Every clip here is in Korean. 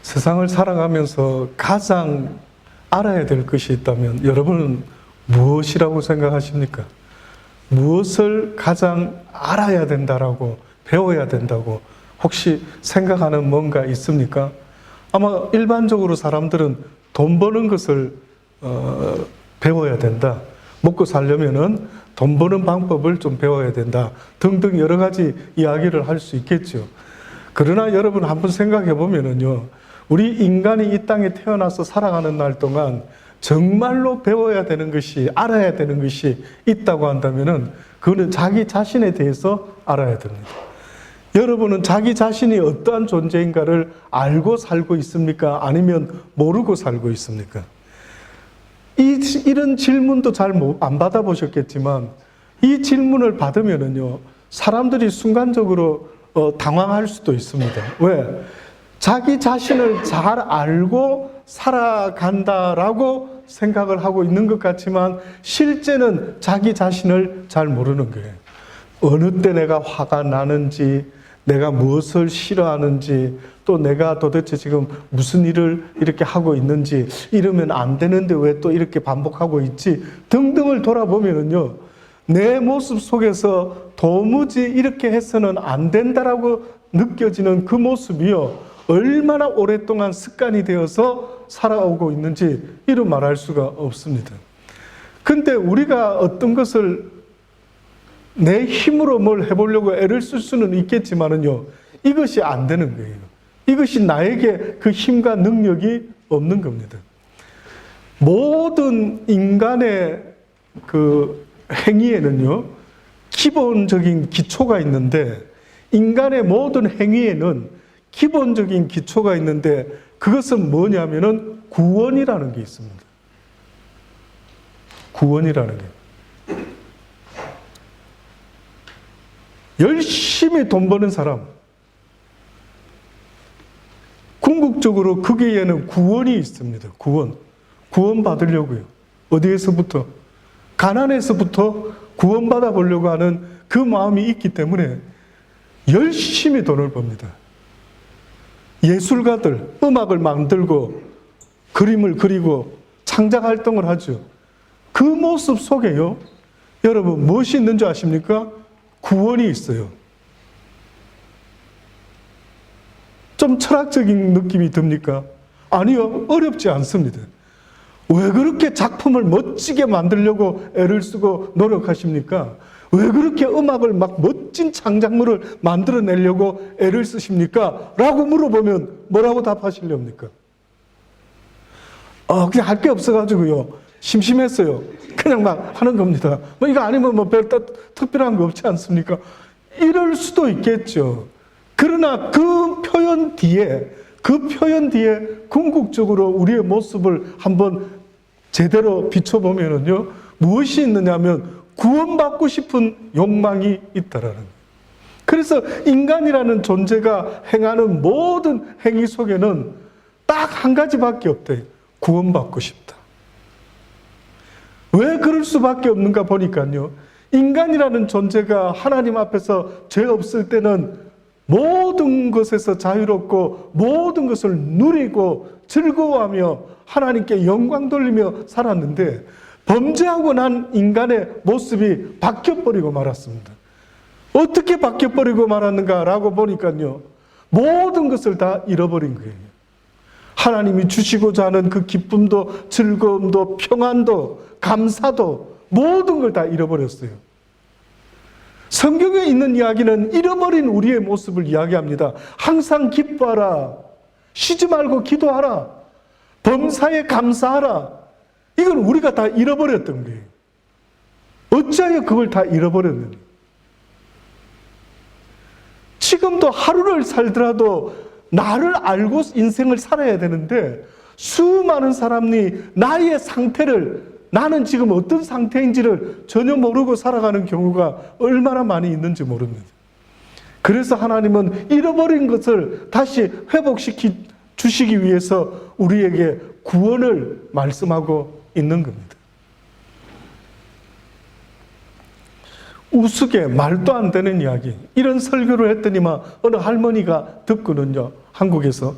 세상을 살아가면서 가장 알아야 될 것이 있다면 여러분은 무엇이라고 생각하십니까? 무엇을 가장 알아야 된다라고, 배워야 된다고 혹시 생각하는 뭔가 있습니까? 아마 일반적으로 사람들은 돈 버는 것을 배워야 된다. 먹고 살려면은 돈 버는 방법을 좀 배워야 된다. 등등 여러 가지 이야기를 할 수 있겠죠. 그러나 여러분 한번 생각해 보면은요, 우리 인간이 이 땅에 태어나서 살아가는 날 동안 정말로 배워야 되는 것이, 알아야 되는 것이 있다고 한다면은 그거는 자기 자신에 대해서 알아야 됩니다. 여러분은 자기 자신이 어떠한 존재인가를 알고 살고 있습니까? 아니면 모르고 살고 있습니까? 이런 질문도 잘 안 받아보셨겠지만 이 질문을 받으면은요, 사람들이 순간적으로 당황할 수도 있습니다. 왜? 자기 자신을 잘 알고 살아간다라고 생각을 하고 있는 것 같지만 실제는 자기 자신을 잘 모르는 거예요. 어느 때 내가 화가 나는지, 내가 무엇을 싫어하는지, 또 내가 도대체 지금 무슨 일을 이렇게 하고 있는지, 이러면 안 되는데 왜 또 이렇게 반복하고 있지, 등등을 돌아보면은요, 내 모습 속에서 도무지 이렇게 해서는 안 된다라고 느껴지는 그 모습이요, 얼마나 오랫동안 습관이 되어서 살아오고 있는지 이루 말할 수가 없습니다. 근데 우리가 어떤 것을 내 힘으로 뭘 해보려고 애를 쓸 수는 있겠지만은요, 이것이 안 되는 거예요. 이것이 나에게 그 힘과 능력이 없는 겁니다. 모든 인간의 그 행위에는요, 기본적인 기초가 있는데, 인간의 모든 행위에는 기본적인 기초가 있는데, 그것은 뭐냐면은 구원이라는 게 있습니다. 구원이라는 게. 열심히 돈 버는 사람, 궁극적으로 거기에는 구원이 있습니다. 구원 받으려고요. 어디에서부터? 가난에서부터 구원받아 보려고 하는 그 마음이 있기 때문에 열심히 돈을 법니다. 예술가들, 음악을 만들고 그림을 그리고 창작 활동을 하죠. 그 모습 속에요, 여러분 무엇이 있는 줄 아십니까? 구원이 있어요. 좀 철학적인 느낌이 듭니까? 아니요, 어렵지 않습니다. 왜 그렇게 작품을 멋지게 만들려고 애를 쓰고 노력하십니까? 왜 그렇게 음악을 막 멋진 창작물을 만들어내려고 애를 쓰십니까? 라고 물어보면 뭐라고 답하시렵니까? 그냥 할 게 없어가지고요, 심심했어요. 그냥 막 하는 겁니다. 뭐 이거 아니면 뭐 별 특별한 거 없지 않습니까? 이럴 수도 있겠죠. 그러나 그 표현 뒤에 궁극적으로 우리의 모습을 한번 제대로 비춰보면은요, 무엇이 있느냐면 구원받고 싶은 욕망이 있다라는 거예요. 그래서 인간이라는 존재가 행하는 모든 행위 속에는 딱 한 가지밖에 없대요. 구원받고 싶다. 왜 그럴 수밖에 없는가 보니까요, 인간이라는 존재가 하나님 앞에서 죄 없을 때는 모든 것에서 자유롭고 모든 것을 누리고 즐거워하며 하나님께 영광 돌리며 살았는데, 범죄하고 난 인간의 모습이 바뀌어버리고 말았습니다. 어떻게 바뀌어버리고 말았는가라고 보니까요, 모든 것을 다 잃어버린 거예요. 하나님이 주시고자 하는 그 기쁨도 즐거움도 평안도 감사도 모든 걸 다 잃어버렸어요. 성경에 있는 이야기는 잃어버린 우리의 모습을 이야기합니다. 항상 기뻐하라, 쉬지 말고 기도하라, 범사에 감사하라. 이건 우리가 다 잃어버렸던 거예요. 어찌하여 그걸 다 잃어버렸느냐? 지금도 하루를 살더라도 나를 알고 인생을 살아야 되는데, 수많은 사람이 나의 상태를, 나는 지금 어떤 상태인지를 전혀 모르고 살아가는 경우가 얼마나 많이 있는지 모릅니다. 그래서 하나님은 잃어버린 것을 다시 회복시켜 주시기 위해서 우리에게 구원을 말씀하고 있는 겁니다. 우스개, 말도 안 되는 이야기, 이런 설교를 했더니만 어느 할머니가 듣고는요, 한국에서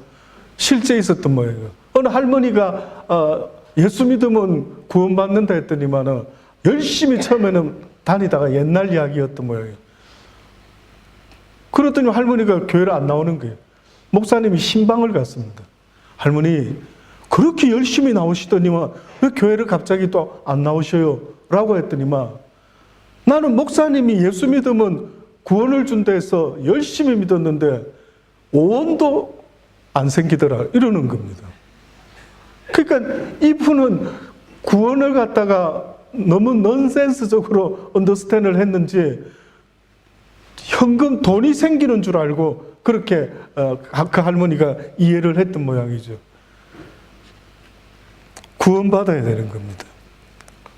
실제 있었던 모양이에요. 어느 할머니가 예수 믿으면 구원받는다 했더니만 열심히 처음에는 다니다가 옛날 이야기였던 모양이에요. 그러더니 할머니가 교회를 안 나오는 거예요. 목사님이 신방을 갔습니다. 할머니, 그렇게 열심히 나오시더니만 왜 교회를 갑자기 또 안 나오셔요? 라고 했더니만 나는 목사님이 예수 믿으면 구원을 준다 해서 열심히 믿었는데 5원도 안 생기더라 이러는 겁니다. 그러니까 이분은 구원을 갖다가 너무 넌센스적으로 언더스탠을 했는지 현금 돈이 생기는 줄 알고 그렇게 그 할머니가 이해를 했던 모양이죠. 구원받아야 되는 겁니다.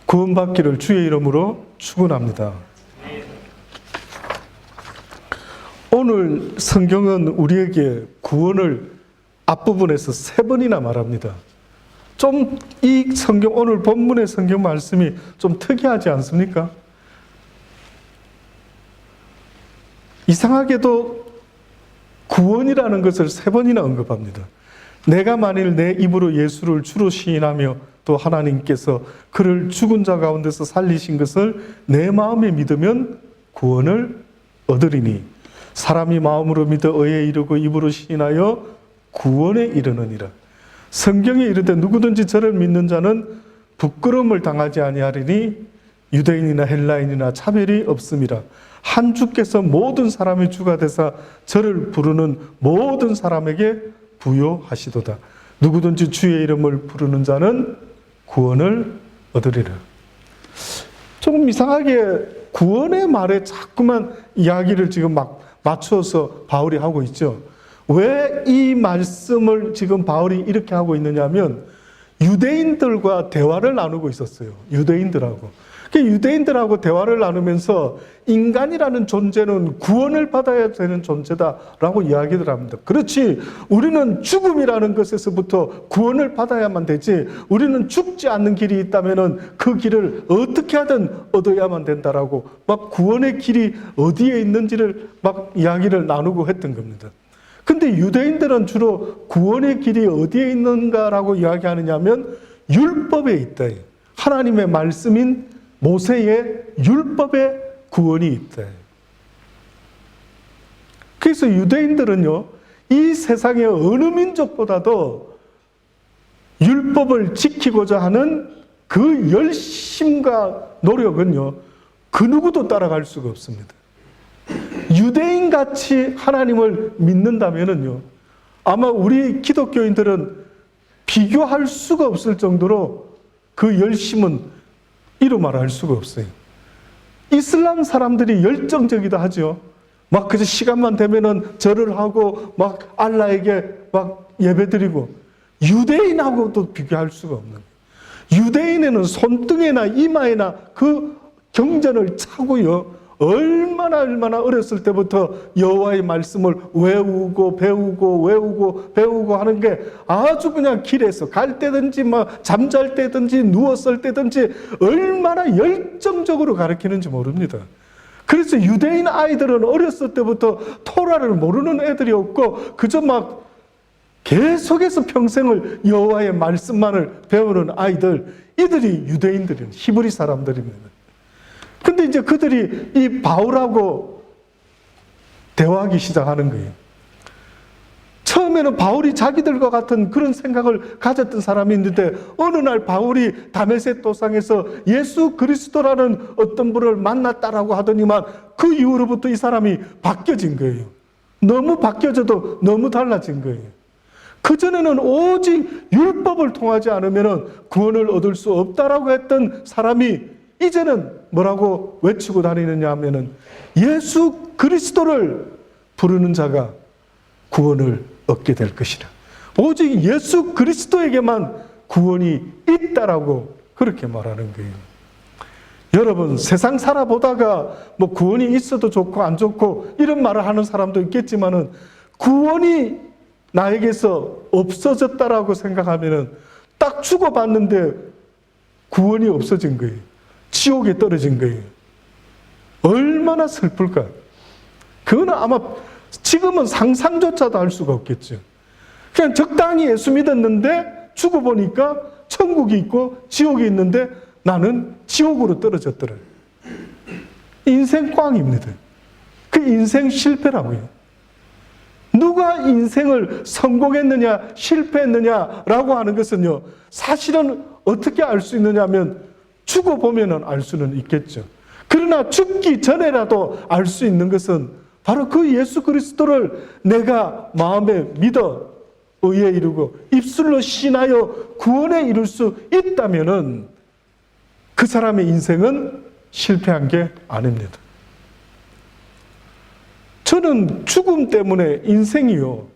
구원받기를 주의 이름으로 축원합니다. 오늘 성경은 우리에게 구원을 앞부분에서 3번이나 말합니다. 좀 이 성경, 오늘 본문의 성경 말씀이 좀 특이하지 않습니까? 이상하게도 구원이라는 것을 3번이나 언급합니다. 내가 만일 내 입으로 예수를 주로 시인하며 또 하나님께서 그를 죽은 자 가운데서 살리신 것을 내 마음에 믿으면 구원을 얻으리니 사람이 마음으로 믿어 의에 이르고 입으로 시인하여 구원에 이르느니라. 성경에 이르되 누구든지 저를 믿는 자는 부끄러움을 당하지 아니하리니 유대인이나 헬라인이나 차별이 없음이라. 한 주께서 모든 사람의 주가 되사 저를 부르는 모든 사람에게 부요하시도다. 누구든지 주의 이름을 부르는 자는 구원을 얻으리라. 조금 이상하게 구원의 말에 자꾸만 이야기를 지금 막 맞추어서 바울이 하고 있죠. 왜 이 말씀을 지금 바울이 이렇게 하고 있느냐 하면 유대인들과 대화를 나누고 있었어요. 유대인들하고 대화를 나누면서 인간이라는 존재는 구원을 받아야 되는 존재다라고 이야기를 합니다. 그렇지, 우리는 죽음이라는 것에서부터 구원을 받아야만 되지, 우리는 죽지 않는 길이 있다면 그 길을 어떻게 하든 얻어야만 된다라고 막 구원의 길이 어디에 있는지를 막 이야기를 나누고 했던 겁니다. 근데 유대인들은 주로 구원의 길이 어디에 있는가라고 이야기하느냐 하면 율법에 있다. 하나님의 말씀인 모세의 율법에 구원이 있다. 그래서 유대인들은요, 이 세상의 어느 민족보다도 율법을 지키고자 하는 그 열심과 노력은요, 그 누구도 따라갈 수가 없습니다. 유대인같이 하나님을 믿는다면요, 아마 우리 기독교인들은 비교할 수가 없을 정도로 그 열심은 이루 말할 수가 없어요. 이슬람 사람들이 열정적이다 하죠. 막 그저 시간만 되면은 절을 하고 막 알라에게 막 예배드리고, 유대인하고도 비교할 수가 없는 거예요. 유대인에는 손등에나 이마에나 그 경전을 차고요, 얼마나 어렸을 때부터 여호와의 말씀을 외우고 배우고 하는 게 아주 그냥 길에서 갈 때든지 막 잠잘 때든지 누웠을 때든지 얼마나 열정적으로 가르치는지 모릅니다. 그래서 유대인 아이들은 어렸을 때부터 토라를 모르는 애들이 없고 그저 막 계속해서 평생을 여호와의 말씀만을 배우는 아이들, 이들이 유대인들은 히브리 사람들입니다. 근데 이제 그들이 이 바울하고 대화하기 시작하는 거예요. 처음에는 바울이 자기들과 같은 그런 생각을 가졌던 사람이 있는데 어느 날 바울이 다메섹 도상에서 예수 그리스도라는 어떤 분을 만났다라고 하더니만 그 이후로부터 이 사람이 바뀌어진 거예요. 너무 바뀌어져도 너무 달라진 거예요. 그전에는 오직 율법을 통하지 않으면 구원을 얻을 수 없다라고 했던 사람이 이제는 뭐라고 외치고 다니느냐 하면은 예수 그리스도를 부르는 자가 구원을 얻게 될 것이라. 오직 예수 그리스도에게만 구원이 있다라고 그렇게 말하는 거예요. 여러분, 세상 살아보다가 뭐 구원이 있어도 좋고 안 좋고 이런 말을 하는 사람도 있겠지만은 구원이 나에게서 없어졌다라고 생각하면은 딱 죽어봤는데 구원이 없어진 거예요. 지옥에 떨어진 거예요. 얼마나 슬플까? 그거는 아마 지금은 상상조차도 할 수가 없겠죠. 그냥 적당히 예수 믿었는데 죽어보니까 천국이 있고 지옥이 있는데 나는 지옥으로 떨어졌더라. 인생 꽝입니다. 그 인생 실패라고요. 누가 인생을 성공했느냐 실패했느냐라고 하는 것은요, 사실은 어떻게 알 수 있느냐 하면 죽어보면 알 수는 있겠죠. 그러나 죽기 전에라도 알 수 있는 것은 바로 그 예수 그리스도를 내가 마음에 믿어 의에 이르고 입술로 신하여 구원에 이룰 수 있다면은 그 사람의 인생은 실패한 게 아닙니다. 저는 죽음 때문에 인생이요,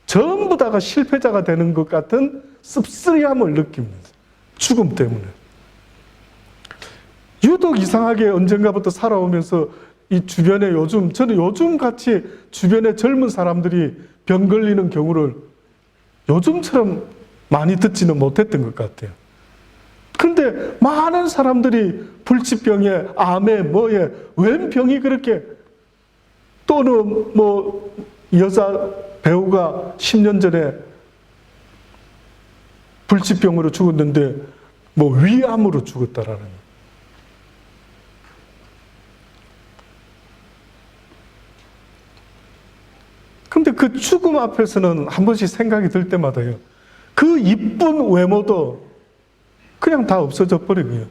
전부 다가 실패자가 되는 것 같은 씁쓸함을 느낍니다. 죽음 때문에. 유독 이상하게 언젠가부터 살아오면서 이 주변에 저는 요즘 같이 주변에 젊은 사람들이 병 걸리는 경우를 요즘처럼 많이 듣지는 못했던 것 같아요. 근데 많은 사람들이 불치병에, 암에, 뭐에, 웬 병이 그렇게, 또는 뭐 여자 배우가 10년 전에 불치병으로 죽었는데 뭐 위암으로 죽었다라는 거예요. 근데 그 죽음 앞에서는 한 번씩 생각이 들 때마다요, 그 이쁜 외모도 그냥 다 없어져 버리고요.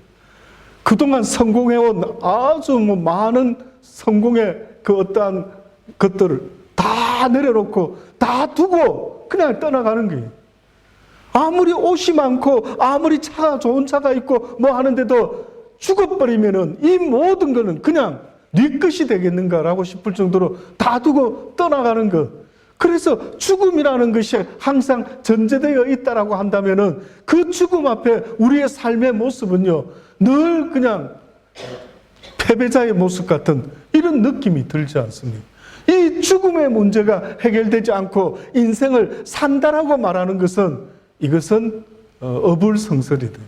그동안 성공해온 아주 많은 성공의 그 어떠한 것들을 다 내려놓고 다 두고 그냥 떠나가는 거예요. 아무리 옷이 많고 아무리 좋은 차가 있고 뭐 하는데도 죽어버리면은 이 모든 거는 그냥 네 것이 되겠는가라고 싶을 정도로 다 두고 떠나가는 것. 그래서 죽음이라는 것이 항상 전제되어 있다라고 한다면은 그 죽음 앞에 우리의 삶의 모습은요, 늘 그냥 패배자의 모습 같은 이런 느낌이 들지 않습니까? 이 죽음의 문제가 해결되지 않고 인생을 산다라고 말하는 것은 이것은 어불성설이다.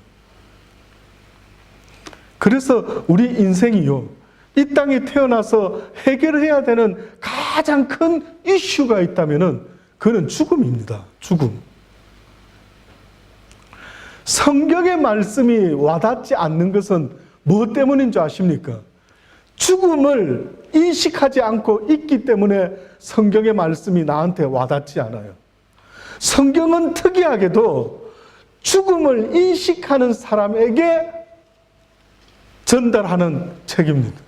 그래서 우리 인생이요, 이 땅에 태어나서 해결해야 되는 가장 큰 이슈가 있다면은 그는 죽음입니다. 죽음. 성경의 말씀이 와닿지 않는 것은 무엇 때문인 줄 아십니까? 죽음을 인식하지 않고 있기 때문에 성경의 말씀이 나한테 와닿지 않아요. 성경은 특이하게도 죽음을 인식하는 사람에게 전달하는 책입니다.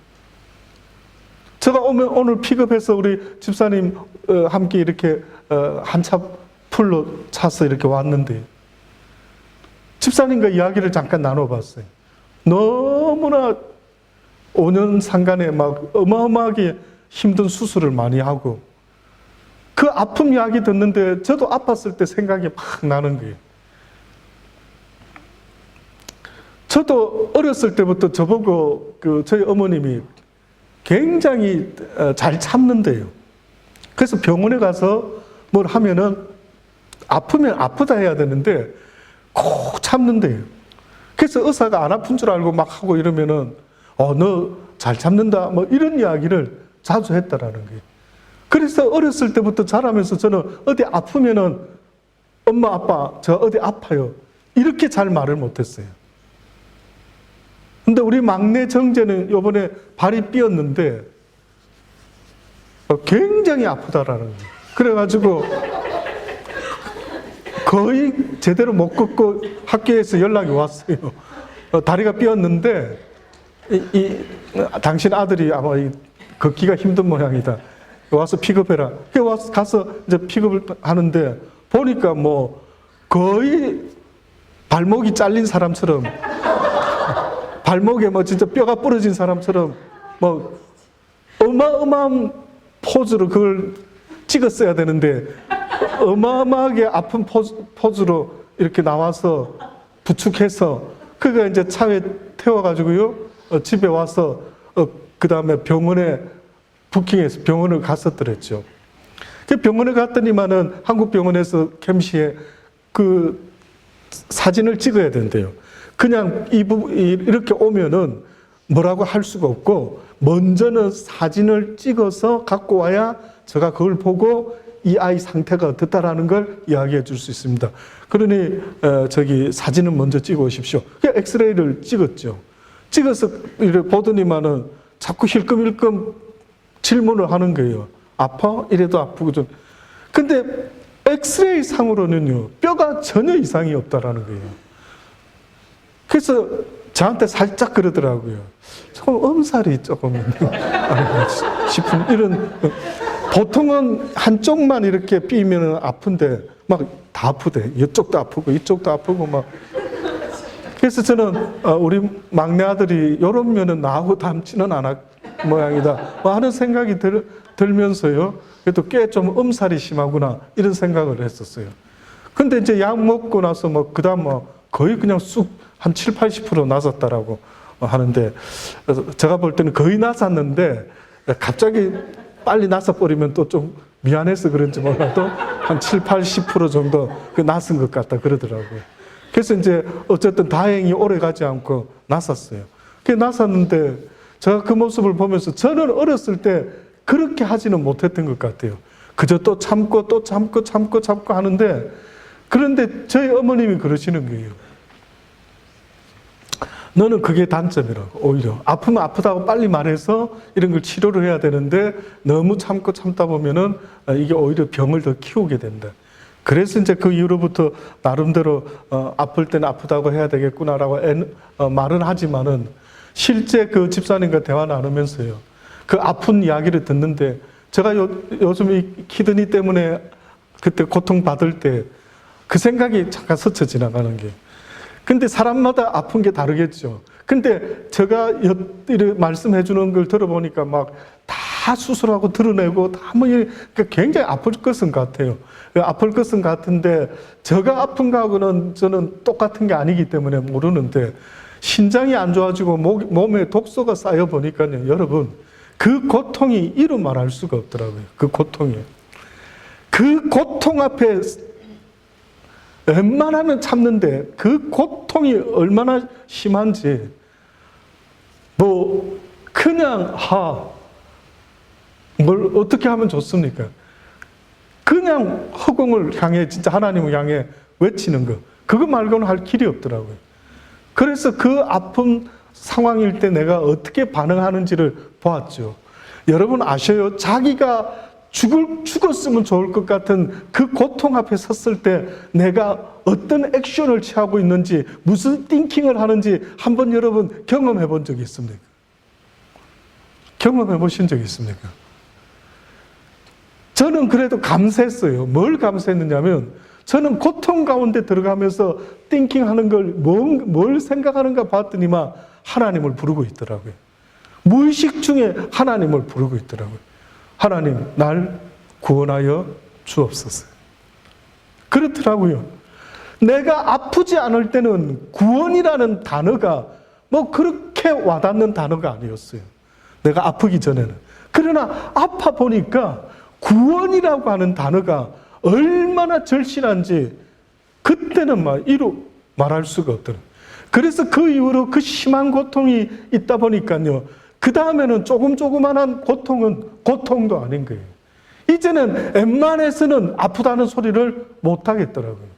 제가 오늘 픽업해서 우리 집사님 함께 이렇게 한차 풀로 차서 이렇게 왔는데 집사님과 이야기를 잠깐 나눠봤어요. 너무나 5년 상간에 막 어마어마하게 힘든 수술을 많이 하고 그 아픔 이야기 듣는데 저도 아팠을 때 생각이 막 나는 거예요. 저도 어렸을 때부터 저보고 저희 어머님이 굉장히 잘 참는데요. 그래서 병원에 가서 뭘 하면은 아프면 아프다 해야 되는데 꼭 참는데요. 그래서 의사가 안 아픈 줄 알고 막 하고 이러면은 너 잘 참는다 뭐 이런 이야기를 자주 했다라는 거예요. 그래서 어렸을 때부터 자라면서 저는 어디 아프면은 엄마 아빠 저 어디 아파요 이렇게 잘 말을 못했어요. 근데 우리 막내 정재는 이번에 발이 삐었는데 굉장히 아프다라는 거예요. 그래가지고 거의 제대로 못 걷고 학교에서 연락이 왔어요. 다리가 삐었는데 당신 아들이 아마 걷기가 힘든 모양이다. 와서 픽업해라. 와서 가서 이제 픽업을 하는데 보니까 뭐 거의 발목이 잘린 사람처럼 발목에 뭐 진짜 뼈가 부러진 사람처럼 뭐 어마어마한 포즈로 그걸 찍었어야 되는데 어마어마하게 아픈 포즈로 이렇게 나와서 부축해서 그가 이제 차에 태워가지고요 집에 와서 그 다음에 병원에 부킹해서 병원을 갔었더랬죠. 그 병원에 갔더니만은 한국 병원에서 캠시에 그 사진을 찍어야 된대요. 그냥 이렇게 오면은 뭐라고 할 수가 없고 먼저는 사진을 찍어서 갖고 와야 제가 그걸 보고 이 아이 상태가 어떻다라는 걸 이야기해 줄 수 있습니다. 그러니 저기 사진을 먼저 찍어 오십시오. 엑스레이를 찍었죠. 찍어서 이렇게 보더니만은 자꾸 힐끔힐끔 질문을 하는 거예요. 아파? 이래도 아프고 좀. 근데 엑스레이 상으로는요, 뼈가 전혀 이상이 없다라는 거예요. 그래서 저한테 살짝 그러더라고요. 조금 엄살이 조금 싶은 이런. 보통은 한쪽만 이렇게 삐면 아픈데 막 다 아프대. 이쪽도 아프고 이쪽도 아프고 막. 그래서 저는 우리 막내 아들이 이런 면은 나하고 닮지는 않을 모양이다 뭐 하는 생각이 들면서요. 그래도 꽤 좀 엄살이 심하구나 이런 생각을 했었어요. 근데 이제 약 먹고 나서 뭐 그다음 뭐 거의 그냥 쑥 한 7, 80% 나섰다라고 하는데, 제가 볼 때는 거의 나섰는데 갑자기 빨리 나서버리면 또 좀 미안해서 그런지 몰라도 한 7, 80% 정도 나선 것 같다 그러더라고요. 그래서 이제 어쨌든 다행히 오래 가지 않고 나섰어요. 그 나섰는데 제가 그 모습을 보면서 저는 어렸을 때 그렇게 하지는 못했던 것 같아요. 그저 또 참고 또 참고 하는데, 그런데 저희 어머님이 그러시는 거예요. 너는 그게 단점이라고. 오히려 아프면 아프다고 빨리 말해서 이런 걸 치료를 해야 되는데 너무 참다 보면은 이게 오히려 병을 더 키우게 된다. 그래서 이제 그 이후로부터 나름대로 아플 때는 아프다고 해야 되겠구나라고 말은 하지만은 실제 그 집사님과 대화 나누면서요, 그 아픈 이야기를 듣는데 제가 요즘 이 키드니 때문에 그때 고통받을 때 그 생각이 잠깐 스쳐 지나가는 게, 근데 사람마다 아픈 게 다르겠죠. 근데 제가 말씀해 주는 걸 들어보니까 막 다 수술하고 드러내고 다 뭐 굉장히 아플 것은 같아요. 아플 것은 같은데 제가 아픈 거하고는 저는 똑같은 게 아니기 때문에 모르는데, 신장이 안 좋아지고 몸에 독소가 쌓여 보니까요, 여러분, 그 고통이 이루 말할 수가 없더라고요. 그 고통이. 그 고통 앞에 웬만하면 참는데 그 고통이 얼마나 심한지, 뭐 그냥 뭘 어떻게 하면 좋습니까? 그냥 허공을 향해, 진짜 하나님을 향해 외치는 거, 그거 말고는 할 길이 없더라고요. 그래서 그 아픈 상황일 때 내가 어떻게 반응하는지를 보았죠. 여러분 아셔요? 자기가 죽었으면 좋을 것 같은 그 고통 앞에 섰을 때 내가 어떤 액션을 취하고 있는지, 무슨 띵킹을 하는지 한번 여러분 경험해 본 적이 있습니까? 경험해 보신 적이 있습니까? 저는 그래도 감사했어요. 뭘 감사했느냐면, 저는 고통 가운데 들어가면서 띵킹하는 걸 뭘 생각하는가 봤더니만 하나님을 부르고 있더라고요. 무의식 중에 하나님을 부르고 있더라고요. 하나님, 날 구원하여 주옵소서. 그렇더라고요. 내가 아프지 않을 때는 구원이라는 단어가 뭐 그렇게 와닿는 단어가 아니었어요. 내가 아프기 전에는. 그러나 아파 보니까 구원이라고 하는 단어가 얼마나 절실한지 그때는 이루 말할 수가 없더라고요. 그래서 그 이후로 그 심한 고통이 있다 보니까요, 그 다음에는 조그만한 고통은 고통도 아닌 거예요. 이제는 웬만해서는 아프다는 소리를 못 하겠더라고요.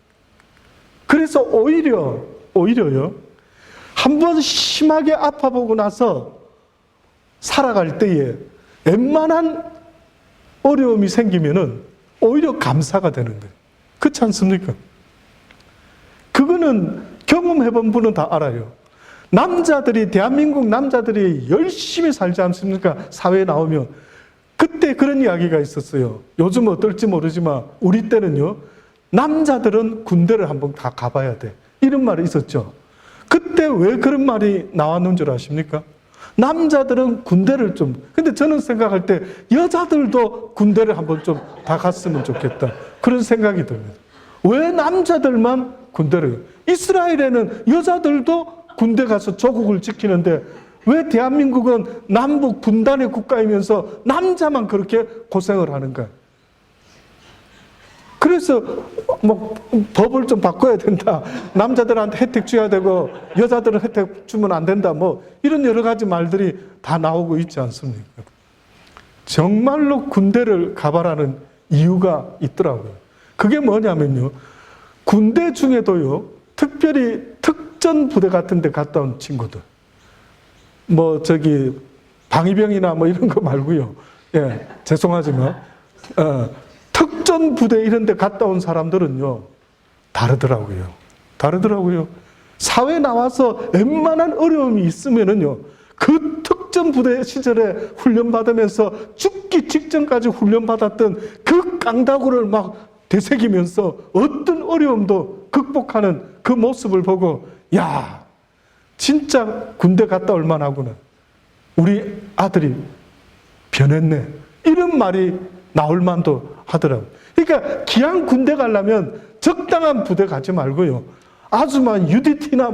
그래서 오히려요, 한번 심하게 아파보고 나서 살아갈 때에 웬만한 어려움이 생기면은 오히려 감사가 되는 거예요. 그렇지 않습니까? 그거는 경험해본 분은 다 알아요. 대한민국 남자들이 열심히 살지 않습니까? 사회에 나오면. 그때 그런 이야기가 있었어요. 요즘 어떨지 모르지만 우리 때는요, 남자들은 군대를 한번 다 가봐야 돼, 이런 말이 있었죠. 그때 왜 그런 말이 나왔는 줄 아십니까? 남자들은 군대를 근데 저는 생각할 때 여자들도 군대를 한번 좀 다 갔으면 좋겠다, 그런 생각이 듭니다. 왜 남자들만 군대를? 이스라엘에는 여자들도 군대 가서 조국을 지키는데 왜 대한민국은 남북 분단의 국가이면서 남자만 그렇게 고생을 하는가? 그래서 법을 좀 바꿔야 된다, 남자들한테 혜택 줘야 되고 여자들은 혜택 주면 안 된다, 이런 여러 가지 말들이 다 나오고 있지 않습니까? 정말로 군대를 가봐라는 이유가 있더라고요. 그게 뭐냐면요, 군대 중에도요, 특별히 특전 부대 같은 데 갔다 온 친구들, 방위병이나 이런 거 말고요. 예, 죄송하지만, 특전 부대 이런 데 갔다 온 사람들은요, 다르더라고요. 사회 나와서 웬만한 어려움이 있으면은요, 그 특전 부대 시절에 훈련받으면서 죽기 직전까지 훈련받았던 그 깡다구를 막 되새기면서 어떤 어려움도 극복하는 그 모습을 보고, 야, 진짜 군대 갔다 올 만하구나. 우리 아들이 변했네. 이런 말이 나올 만도 하더라고요. 그러니까 기왕 군대 가려면 적당한 부대 가지 말고요, 아주 UDT나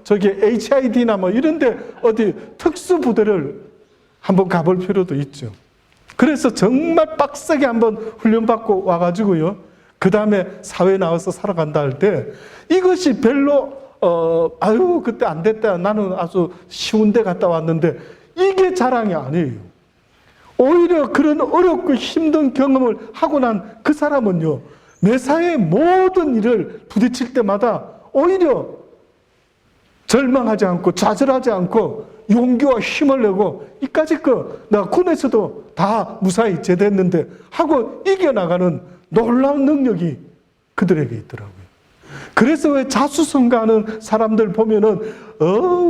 HID나 이런데 어디 특수 부대를 한번 가볼 필요도 있죠. 그래서 정말 빡세게 한번 훈련받고 와가지고요, 그 다음에 사회에 나와서 살아간다 할 때 이것이 별로 그때 안 됐다, 나는 아주 쉬운 데 갔다 왔는데, 이게 자랑이 아니에요. 오히려 그런 어렵고 힘든 경험을 하고 난 그 사람은요, 매사의 모든 일을 부딪힐 때마다 오히려 절망하지 않고 좌절하지 않고 용기와 힘을 내고, 이까짓 내가 군에서도 다 무사히 제대했는데 하고 이겨나가는 놀라운 능력이 그들에게 있더라고요. 그래서 왜 자수성가하는 사람들 보면은,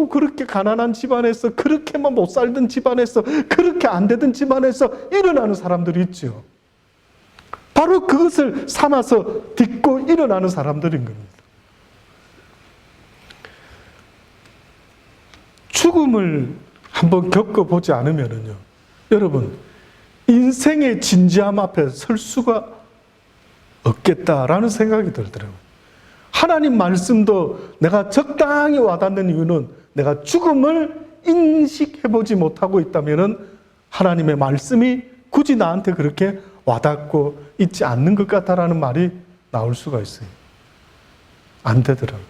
그렇게 가난한 집안에서, 그렇게만 못 살던 집안에서, 그렇게 안 되던 집안에서 일어나는 사람들이 있죠. 바로 그것을 삼아서 딛고 일어나는 사람들인 겁니다. 죽음을 한번 겪어보지 않으면요, 여러분, 인생의 진지함 앞에 설 수가 없겠다라는 생각이 들더라고요. 하나님 말씀도 내가 적당히 와닿는 이유는 내가 죽음을 인식해보지 못하고 있다면 하나님의 말씀이 굳이 나한테 그렇게 와닿고 있지 않는 것 같다라는 말이 나올 수가 있어요. 안 되더라고요.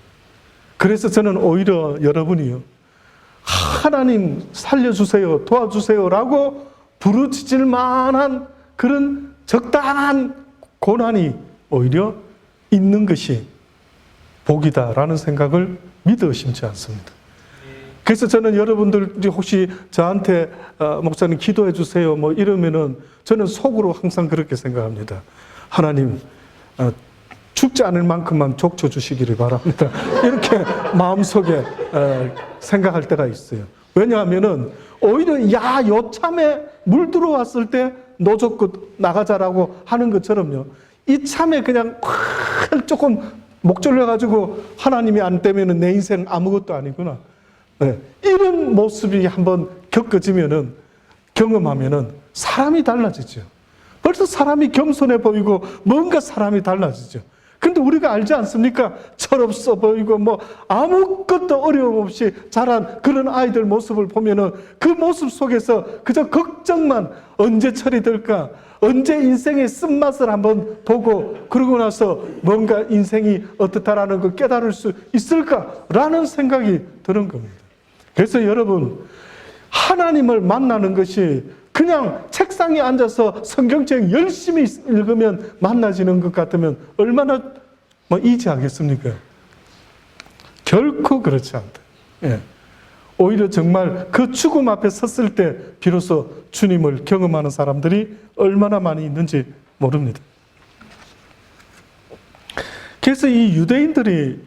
그래서 저는 오히려 여러분이요, 하나님 살려주세요, 도와주세요라고 부르짖을 만한 그런 적당한 고난이 오히려 있는 것이 복이다라는 생각을 믿어 의심치 않습니다. 그래서 저는 여러분들이 혹시 저한테 목사님 기도해 주세요 이러면은 저는 속으로 항상 그렇게 생각합니다. 하나님, 죽지 않을 만큼만 족쳐 주시기를 바랍니다. 이렇게 마음속에 생각할 때가 있어요. 왜냐하면은 오히려 요참에 물 들어왔을 때 노젓고 나가자라고 하는 것처럼요, 이참에 그냥 조금 목 졸려가지고 하나님이 안 되면은 내 인생 아무것도 아니구나, 이런 모습이 한번 겪어지면은, 경험하면은 사람이 달라지죠. 벌써 사람이 겸손해 보이고 뭔가 사람이 달라지죠. 근데 우리가 알지 않습니까? 철없어 보이고 아무것도 어려움 없이 자란 그런 아이들 모습을 보면은 그 모습 속에서 그저 걱정만, 언제 처리될까? 언제 인생의 쓴맛을 한번 보고 그러고 나서 뭔가 인생이 어떻다라는 걸 깨달을 수 있을까라는 생각이 드는 겁니다. 그래서 여러분, 하나님을 만나는 것이 그냥 책상에 앉아서 성경책 열심히 읽으면 만나지는 것 같으면 얼마나 이지하겠습니까? 결코 그렇지 않다. 예. 오히려 정말 그 죽음 앞에 섰을 때 비로소 주님을 경험하는 사람들이 얼마나 많이 있는지 모릅니다. 그래서 이 유대인들이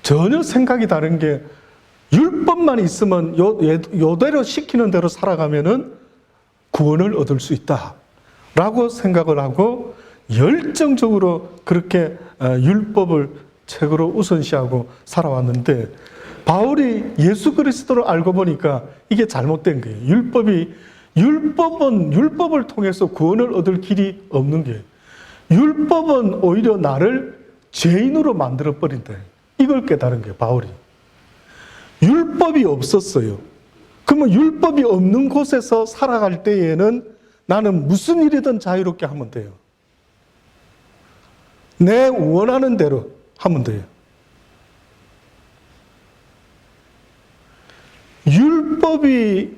전혀 생각이 다른 게, 율법만 있으면 요대로 시키는 대로 살아가면은 구원을 얻을 수 있다라고 생각을 하고 열정적으로 그렇게 율법을 최고로 우선시하고 살아왔는데, 바울이 예수 그리스도를 알고 보니까 이게 잘못된 거예요. 율법을 통해서 구원을 얻을 길이 없는 거예요. 율법은 오히려 나를 죄인으로 만들어 버린다. 이걸 깨달은 거예요, 바울이. 율법이 없었어요. 그러면 율법이 없는 곳에서 살아갈 때에는 나는 무슨 일이든 자유롭게 하면 돼요. 내 원하는 대로 하면 돼요. 율법이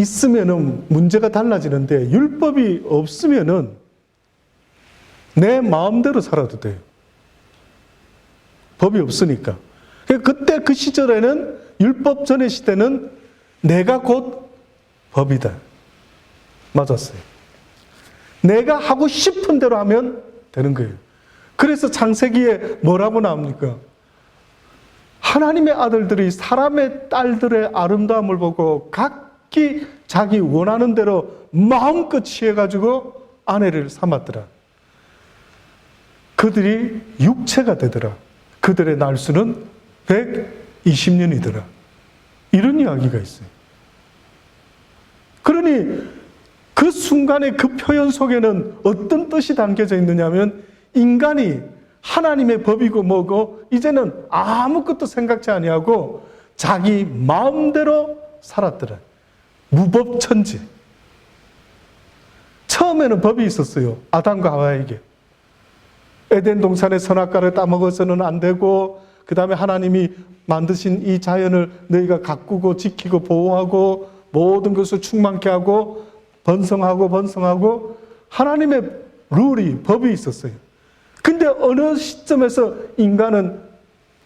있으면은 문제가 달라지는데 율법이 없으면은 내 마음대로 살아도 돼요. 법이 없으니까. 그때 그 시절에는 율법 전의 시대는 내가 곧 법이다. 맞았어요. 내가 하고 싶은 대로 하면 되는 거예요. 그래서 창세기에 뭐라고 나옵니까? 하나님의 아들들이 사람의 딸들의 아름다움을 보고 각기 자기 원하는 대로 마음껏 취해가지고 아내를 삼았더라. 그들이 육체가 되더라. 그들의 날수는 120년이더라. 이런 이야기가 있어요. 그러니 그 순간의 그 표현 속에는 어떤 뜻이 담겨져 있느냐면 인간이 하나님의 법이고 뭐고 이제는 아무것도 생각지 아니하고 자기 마음대로 살았더라. 무법천지. 처음에는 법이 있었어요. 아담과 하와에게. 에덴 동산의 선악과를 따먹어서는 안 되고, 그 다음에 하나님이 만드신 이 자연을 너희가 가꾸고 지키고 보호하고 모든 것을 충만케 하고 번성하고 하나님의 룰이, 법이 있었어요. 근데 어느 시점에서 인간은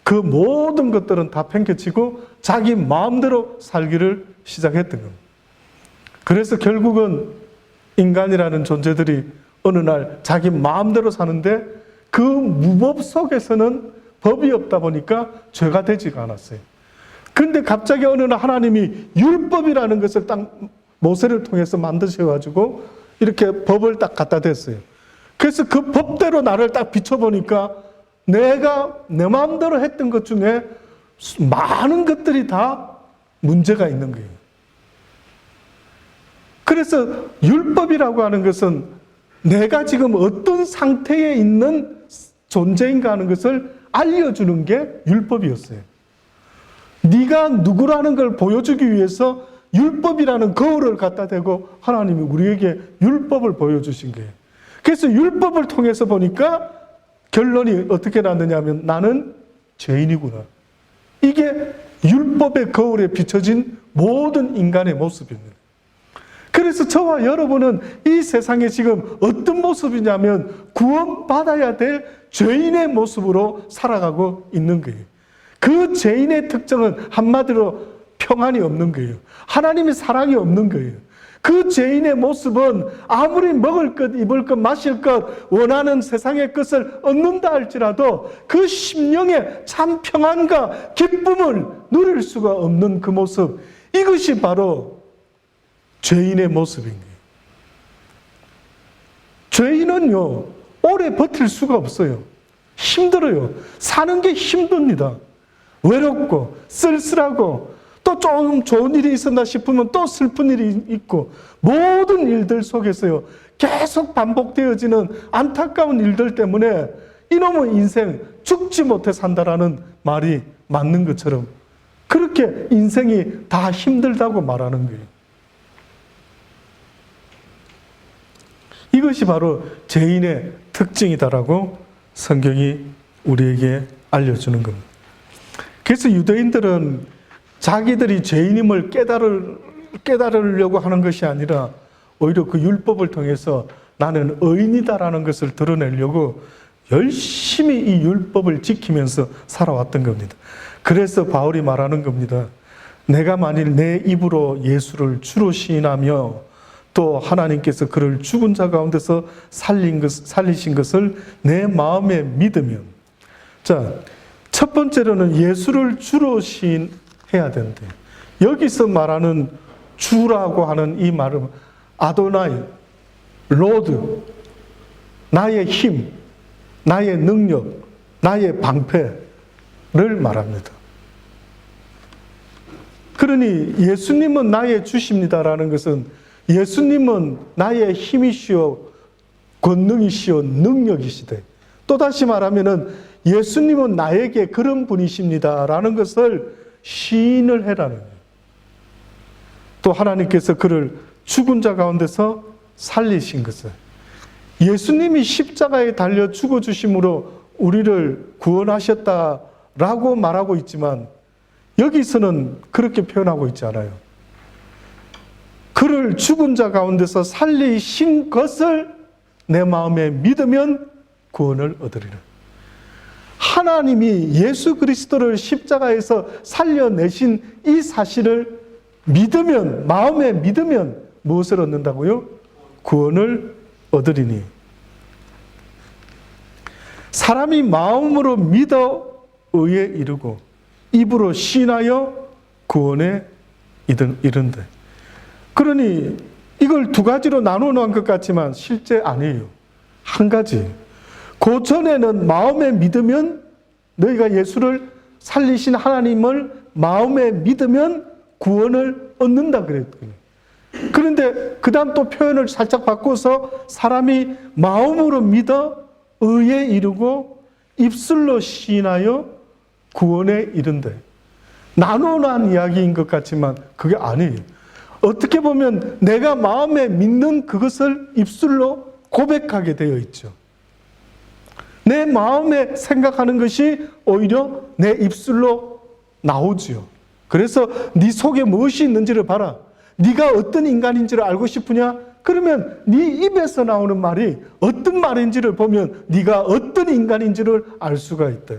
그 모든 것들은 다 팽개치고 자기 마음대로 살기를 시작했던 겁니다. 그래서 결국은 인간이라는 존재들이 어느 날 자기 마음대로 사는데 그 무법 속에서는 법이 없다 보니까 죄가 되지가 않았어요. 근데 갑자기 어느 날 하나님이 율법이라는 것을 딱 모세를 통해서 만드셔가지고 이렇게 법을 딱 갖다 댔어요. 그래서 그 법대로 나를 딱 비춰보니까 내가 내 마음대로 했던 것 중에 많은 것들이 다 문제가 있는 거예요. 그래서 율법이라고 하는 것은 내가 지금 어떤 상태에 있는 존재인가 하는 것을 알려주는 게 율법이었어요. 네가 누구라는 걸 보여주기 위해서 율법이라는 거울을 갖다 대고 하나님이 우리에게 율법을 보여주신 거예요. 그래서 율법을 통해서 보니까 결론이 어떻게 났느냐 하면 나는 죄인이구나. 이게 율법의 거울에 비춰진 모든 인간의 모습입니다. 그래서 저와 여러분은 이 세상에 지금 어떤 모습이냐면 구원받아야 될 죄인의 모습으로 살아가고 있는 거예요. 그 죄인의 특징은 한마디로 평안이 없는 거예요. 하나님의 사랑이 없는 거예요. 그 죄인의 모습은 아무리 먹을 것, 입을 것, 마실 것, 원하는 세상의 것을 얻는다 할지라도 그 심령의 참 평안과 기쁨을 누릴 수가 없는 그 모습, 이것이 바로 죄인의 모습인 거예요. 죄인은요, 오래 버틸 수가 없어요. 힘들어요. 사는 게 힘듭니다. 외롭고 쓸쓸하고 또 좀 좋은 일이 있었나 싶으면 또 슬픈 일이 있고 모든 일들 속에서요 계속 반복되어지는 안타까운 일들 때문에 이놈의 인생 죽지 못해 산다라는 말이 맞는 것처럼 그렇게 인생이 다 힘들다고 말하는 거예요. 이것이 바로 죄인의 특징이다라고 성경이 우리에게 알려주는 겁니다. 그래서 유대인들은 자기들이 죄인임을 깨달으려고 하는 것이 아니라 오히려 그 율법을 통해서 나는 의인이다라는 것을 드러내려고 열심히 이 율법을 지키면서 살아왔던 겁니다. 그래서 바울이 말하는 겁니다. 내가 만일 내 입으로 예수를 주로 시인하며 또 하나님께서 그를 죽은 자 가운데서 살리신 것을 내 마음에 믿으면, 자, 첫 번째로는 예수를 주로 시인해야 된대. 여기서 말하는 주라고 하는 이 말은 아도나이, 로드, 나의 힘, 나의 능력, 나의 방패를 말합니다. 그러니 예수님은 나의 주십니다라는 것은 예수님은 나의 힘이시오, 권능이시오, 능력이시대. 또다시 말하면은 예수님은 나에게 그런 분이십니다라는 것을 시인을 해라는 거예요. 또 하나님께서 그를 죽은 자 가운데서 살리신 것을, 예수님이 십자가에 달려 죽어주심으로 우리를 구원하셨다라고 말하고 있지만 여기서는 그렇게 표현하고 있지 않아요. 그를 죽은 자 가운데서 살리신 것을 내 마음에 믿으면 구원을 얻으리라. 하나님이 예수 그리스도를 십자가에서 살려내신 이 사실을 믿으면, 마음에 믿으면 무엇을 얻는다고요? 구원을 얻으리니. 사람이 마음으로 믿어 의에 이르고 입으로 신하여 구원에 이른대. 그러니 이걸 두 가지로 나누어 놓은 것 같지만 실제 아니에요. 한 가지. 그 전에는 마음에 믿으면, 너희가 예수를 살리신 하나님을 마음에 믿으면 구원을 얻는다 그랬거든요. 그런데 그 다음 또 표현을 살짝 바꿔서 사람이 마음으로 믿어 의에 이르고 입술로 시인하여 구원에 이른대. 나누어난 이야기인 것 같지만 그게 아니에요. 어떻게 보면 내가 마음에 믿는 그것을 입술로 고백하게 되어 있죠. 내 마음에 생각하는 것이 오히려 내 입술로 나오지요. 그래서 네 속에 무엇이 있는지를 봐라. 네가 어떤 인간인지를 알고 싶으냐? 그러면 네 입에서 나오는 말이 어떤 말인지를 보면 네가 어떤 인간인지를 알 수가 있다.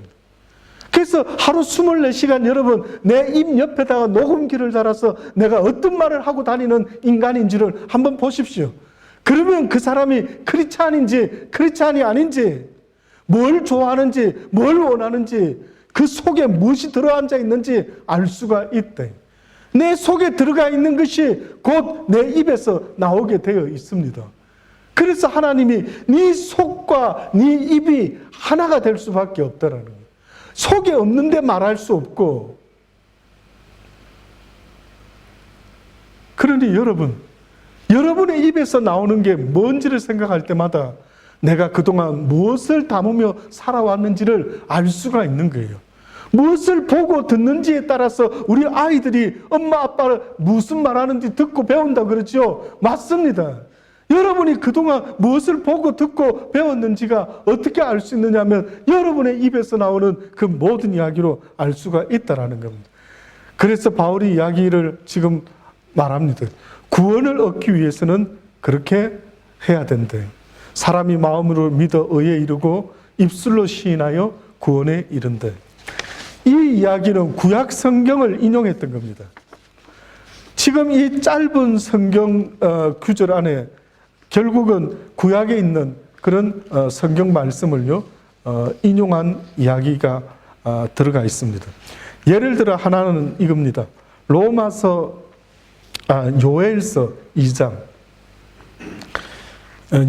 그래서 하루 24시간 여러분 내 입 옆에다가 녹음기를 달아서 내가 어떤 말을 하고 다니는 인간인지를 한번 보십시오. 그러면 그 사람이 크리스찬인지 크리스찬이 아닌지, 뭘 좋아하는지 뭘 원하는지, 그 속에 무엇이 들어앉아 있는지 알 수가 있대. 내 속에 들어가 있는 것이 곧 내 입에서 나오게 되어 있습니다. 그래서 하나님이 네 속과 네 입이 하나가 될 수밖에 없다라는 거예요. 속에 없는데 말할 수 없고. 그러니 여러분의 입에서 나오는 게 뭔지를 생각할 때마다 내가 그동안 무엇을 담으며 살아왔는지를 알 수가 있는 거예요. 무엇을 보고 듣는지에 따라서 우리 아이들이 엄마 아빠를 무슨 말하는지 듣고 배운다 그러죠. 맞습니다. 여러분이 그동안 무엇을 보고 듣고 배웠는지가 어떻게 알 수 있느냐면 여러분의 입에서 나오는 그 모든 이야기로 알 수가 있다라는 겁니다. 그래서 바울이 이야기를 지금 말합니다. 구원을 얻기 위해서는 그렇게 해야 된대. 사람이 마음으로 믿어 의에 이르고 입술로 시인하여 구원에 이른대. 이 이야기는 구약 성경을 인용했던 겁니다. 지금 이 짧은 성경 구절 안에 결국은 구약에 있는 그런 성경 말씀을요 인용한 이야기가 들어가 있습니다. 예를 들어 하나는 이겁니다. 요엘서 2장.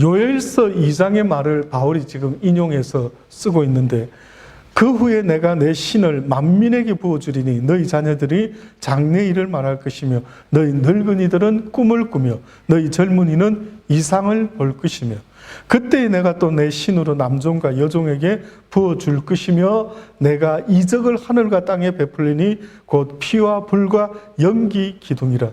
요엘서 2장의 말을 바울이 지금 인용해서 쓰고 있는데, 그 후에 내가 내 신을 만민에게 부어주리니 너희 자녀들이 장래일을 말할 것이며 너희 늙은이들은 꿈을 꾸며 너희 젊은이는 이상을 볼 것이며 그때 내가 또 내 신으로 남종과 여종에게 부어줄 것이며 내가 이적을 하늘과 땅에 베풀리니 곧 피와 불과 연기 기둥이라.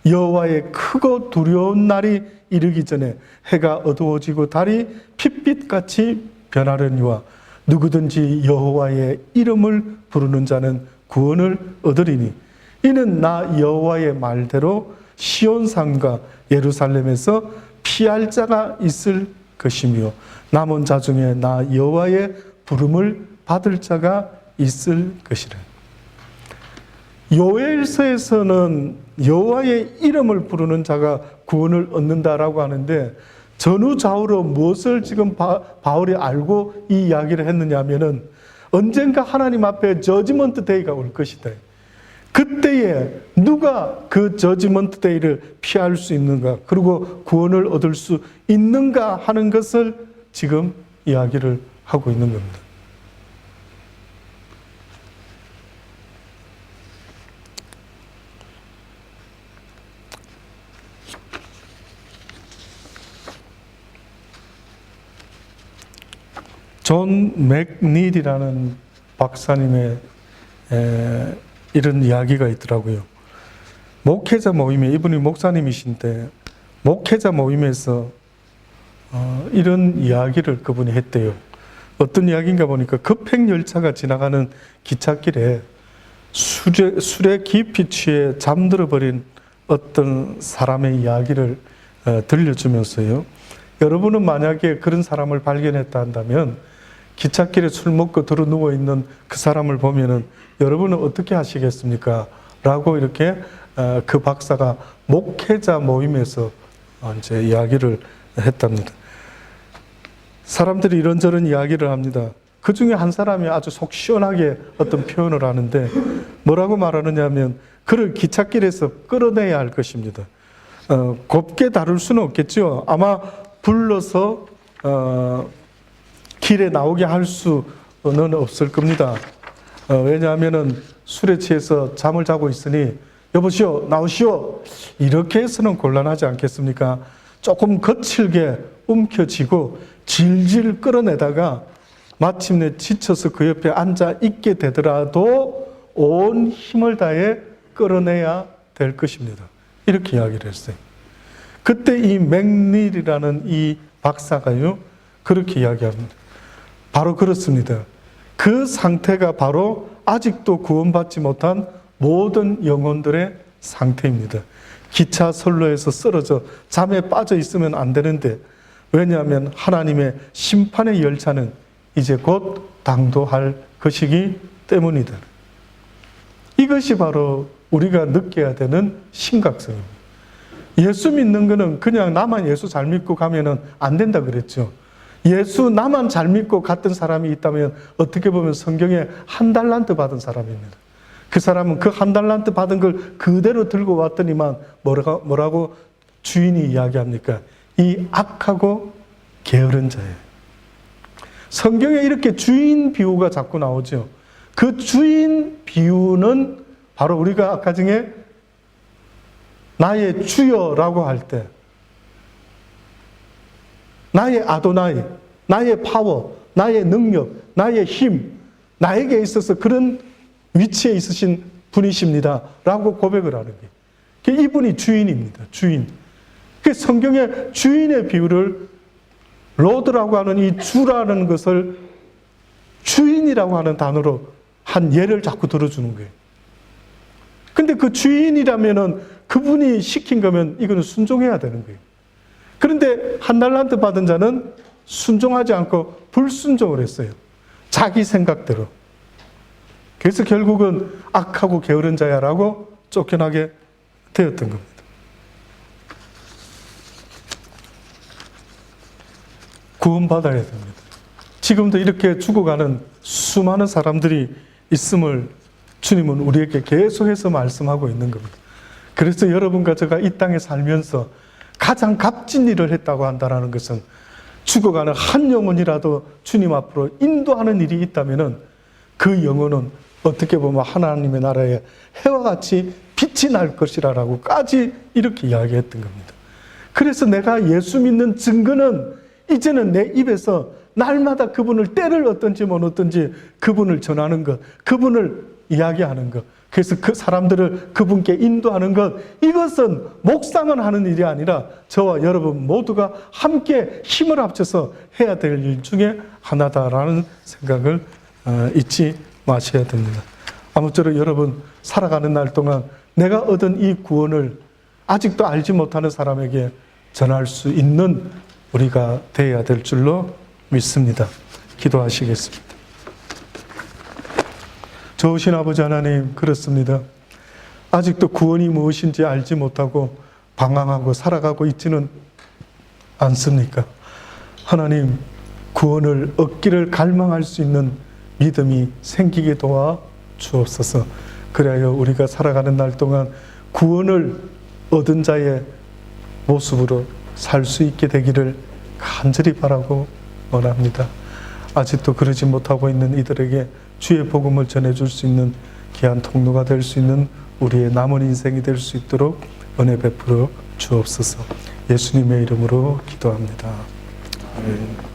여호와의 크고 두려운 날이 이르기 전에 해가 어두워지고 달이 핏빛같이 변하려니와 누구든지 여호와의 이름을 부르는 자는 구원을 얻으리니 이는 나 여호와의 말대로 시온산과 예루살렘에서 피할 자가 있을 것이며 남은 자 중에 나 여호와의 부름을 받을 자가 있을 것이라. 요엘서에서는 여호와의 이름을 부르는 자가 구원을 얻는다라고 하는데, 전후좌우로 무엇을 지금 바울이 알고 이 이야기를 했느냐 하면은 언젠가 하나님 앞에 저지먼트 데이가 올 것이다. 그때에 누가 그 저지먼트 데이를 피할 수 있는가, 그리고 구원을 얻을 수 있는가 하는 것을 지금 이야기를 하고 있는 겁니다. 존 맥닐이라는 박사님의 이런 이야기가 있더라고요. 목회자 모임에, 이분이 목사님이신데 목회자 모임에서 이런 이야기를 그분이 했대요. 어떤 이야기인가 보니까 급행열차가 지나가는 기찻길에 술에 깊이 취해 잠들어 버린 어떤 사람의 이야기를 들려주면서요. 여러분은 만약에 그런 사람을 발견했다 한다면 기찻길에 술 먹고 들어 누워 있는 그 사람을 보면은 여러분은 어떻게 하시겠습니까? 라고 이렇게 그 박사가 목회자 모임에서 이제 이야기를 했답니다. 사람들이 이런저런 이야기를 합니다. 그 중에 한 사람이 아주 속 시원하게 어떤 표현을 하는데 뭐라고 말하느냐 하면 그를 기찻길에서 끌어내야 할 것입니다. 곱게 다룰 수는 없겠죠. 아마 불러서 길에 나오게 할 수는 없을 겁니다. 왜냐하면 술에 취해서 잠을 자고 있으니 여보시오 나오시오 이렇게 해서는 곤란하지 않겠습니까? 조금 거칠게 움켜쥐고 질질 끌어내다가 마침내 지쳐서 그 옆에 앉아 있게 되더라도 온 힘을 다해 끌어내야 될 것입니다. 이렇게 이야기를 했어요. 그때 이 맥닐이라는 이 박사가요 그렇게 이야기합니다. 바로 그렇습니다. 그 상태가 바로 아직도 구원받지 못한 모든 영혼들의 상태입니다. 기차 선로에서 쓰러져 잠에 빠져 있으면 안 되는데 왜냐하면 하나님의 심판의 열차는 이제 곧 당도할 것이기 때문이다. 이것이 바로 우리가 느껴야 되는 심각성입니다. 예수 믿는 거는 그냥 나만 예수 잘 믿고 가면은 안 된다 그랬죠. 예수 나만 잘 믿고 갔던 사람이 있다면 어떻게 보면 성경에 한 달란트 받은 사람입니다. 그 사람은 그 한 달란트 받은 걸 그대로 들고 왔더니만 뭐라고 주인이 이야기합니까? 이 악하고 게으른 자예요. 성경에 이렇게 주인 비유가 자꾸 나오죠. 그 주인 비유는 바로 우리가 아까 중에 나의 주여라고 할 때 나의 아도나이, 나의 파워, 나의 능력, 나의 힘, 나에게 있어서 그런 위치에 있으신 분이십니다. 라고 고백을 하는 게 이분이 주인입니다. 주인. 그 성경의 주인의 비유를 로드라고 하는 이 주라는 것을 주인이라고 하는 단어로 한 예를 자꾸 들어주는 거예요. 근데 그 주인이라면은 그분이 시킨 거면 이거는 순종해야 되는 거예요. 그런데 한 달란트 받은 자는 순종하지 않고 불순종을 했어요. 자기 생각대로. 그래서 결국은 악하고 게으른 자야라고 쫓겨나게 되었던 겁니다. 구원받아야 됩니다. 지금도 이렇게 죽어가는 수많은 사람들이 있음을 주님은 우리에게 계속해서 말씀하고 있는 겁니다. 그래서 여러분과 제가 이 땅에 살면서 가장 값진 일을 했다고 한다는 것은 죽어가는 한 영혼이라도 주님 앞으로 인도하는 일이 있다면 그 영혼은 어떻게 보면 하나님의 나라에 해와 같이 빛이 날 것이라고까지 이렇게 이야기했던 겁니다. 그래서 내가 예수 믿는 증거는 이제는 내 입에서 날마다 그분을 때를 어떤지 못 어떤지 그분을 전하는 것, 그분을 이야기하는 것, 그래서 그 사람들을 그분께 인도하는 것, 이것은 목상은 하는 일이 아니라 저와 여러분 모두가 함께 힘을 합쳐서 해야 될 일 중에 하나다라는 생각을 잊지 마셔야 됩니다. 아무쪼록 여러분 살아가는 날 동안 내가 얻은 이 구원을 아직도 알지 못하는 사람에게 전할 수 있는 우리가 되어야 될 줄로 믿습니다. 기도하시겠습니다. 좋으신 아버지 하나님, 그렇습니다. 아직도 구원이 무엇인지 알지 못하고 방황하고 살아가고 있지는 않습니까? 하나님, 구원을 얻기를 갈망할 수 있는 믿음이 생기게 도와 주옵소서. 그래야 우리가 살아가는 날 동안 구원을 얻은 자의 모습으로 살 수 있게 되기를 간절히 바라고 원합니다. 아직도 그러지 못하고 있는 이들에게 주의 복음을 전해줄 수 있는 귀한 통로가 될 수 있는 우리의 남은 인생이 될 수 있도록 은혜 베풀어 주옵소서. 예수님의 이름으로 기도합니다. 아멘.